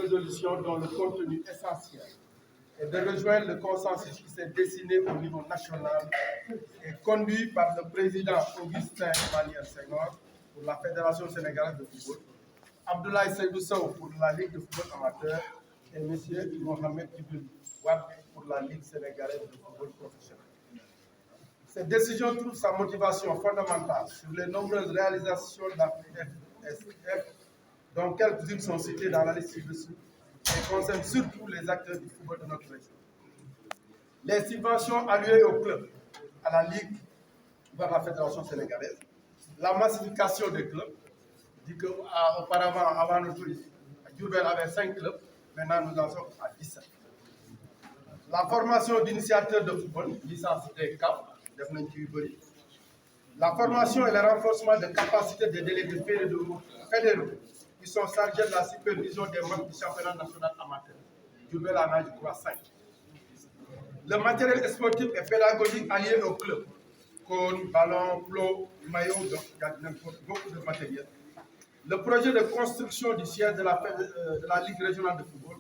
résolution dont le contenu essentiel est de rejoindre le consensus qui s'est dessiné au niveau national et conduit par le président Augustin Emmanuel Senghor pour la Fédération sénégalaise de football, Abdoulaye Seydou Sow pour la Ligue de football amateur et M. Mohamed Djibril Wade pour la Ligue sénégalaise de football professionnel. Cette décision trouve sa motivation fondamentale sur les nombreuses réalisations de la FSF, dont quelques-unes sont citées dans la liste ci-dessous, et concernent surtout les acteurs du football de notre région. Les subventions allouées aux clubs, à la Ligue, par la Fédération sénégalaise, la massification des clubs, dit qu'auparavant, avant notre tourisme, Diourbel avait 5 clubs, maintenant nous en sommes à 17. La formation d'initiateurs de football, licenciés CAF, la formation et le renforcement des capacités des délégués fédéraux qui sont chargés de la supervision des membres du championnat national amateur. Diourbel en a, je crois, 5. Le matériel sportif et pédagogique allié au club, cône, ballon, plot, maillot, donc il y a beaucoup de matériel. Le projet de construction du siège de la Ligue régionale de football,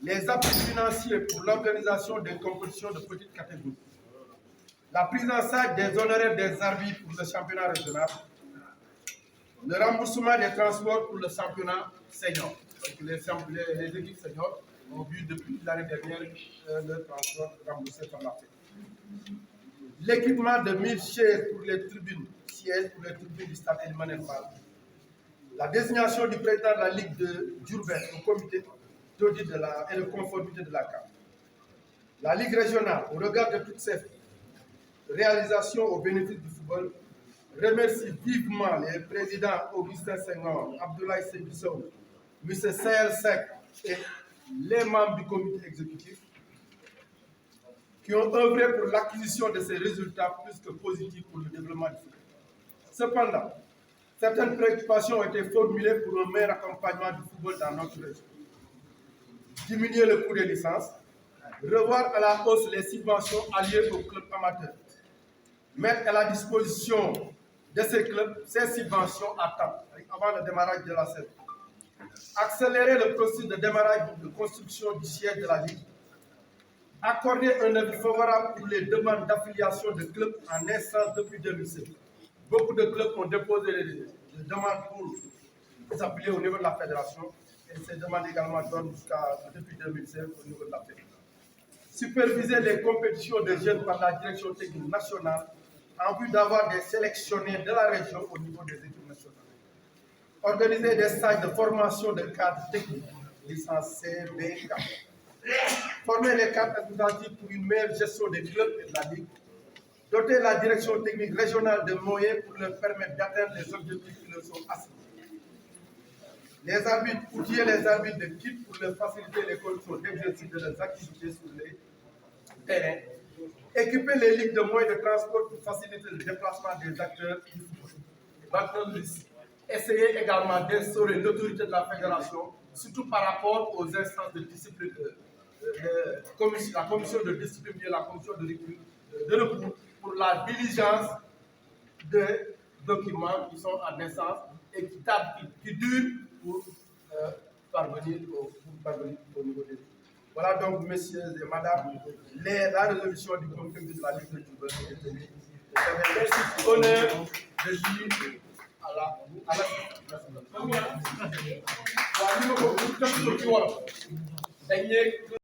les appuis financiers pour l'organisation des compétitions de petite catégorie, la prise en charge des honoraires des arbitres pour le championnat régional, le remboursement des transports pour le championnat senior. Donc les équipes seniors ont vu depuis l'année dernière le transport remboursé par la FED. L'équipement de 1000 chaises pour les tribunes, sièges pour les tribunes du stade Elimane Fall. La désignation du président de la Ligue de Diourbel au comité d'audit et de conformité de la CAF. La Ligue régionale, au regard de toutes ces réalisations au bénéfice du football, remercie vivement les présidents Augustin Senghor, Abdoulaye Seydou Sow, M. Sahel Sek et les membres du comité exécutif qui ont œuvré pour l'acquisition de ces résultats plus que positifs pour le développement du football. Cependant, certaines préoccupations ont été formulées pour un meilleur accompagnement du football dans notre région. Diminuer le coût des licences, revoir à la hausse les subventions alliées aux clubs amateurs, mettre à la disposition de ces clubs ces subventions à temps, avant le démarrage de la saison. Accélérer le processus de démarrage de construction du siège de la Ligue. Accorder un avis favorable pour les demandes d'affiliation de clubs en instance depuis 2007. Beaucoup de clubs ont déposé des demandes pour s'appuyer au niveau de la fédération et ces demandes également donnent depuis 2016 au niveau de la fédération. Superviser les compétitions de jeunes par la direction technique nationale en vue d'avoir des sélectionnés de la région au niveau des équipes nationales. Organiser des stages de formation de cadres techniques, licence C, B, K. Former les cadres administratifs pour une meilleure gestion des clubs et de la Ligue. Doter la direction technique régionale de moyens pour leur permettre d'atteindre les objectifs qui leur sont assignés. Les arbitres, outiller les arbitres de kit pour leur faciliter les conditions d'exercice de leurs activités sur les terrains. Équiper les ligues de moyens de transport pour faciliter le déplacement des acteurs du football. Essayer également d'instaurer l'autorité de la fédération, surtout par rapport aux instances de discipline, la commission de discipline et la commission de recours pour la diligence des documents qui sont en naissance et qui durent pour parvenir au niveau des. Voilà donc, messieurs et madame, la résolution du comité de la Ligue de Diourbel est tenue. Merci, honneur de dire à la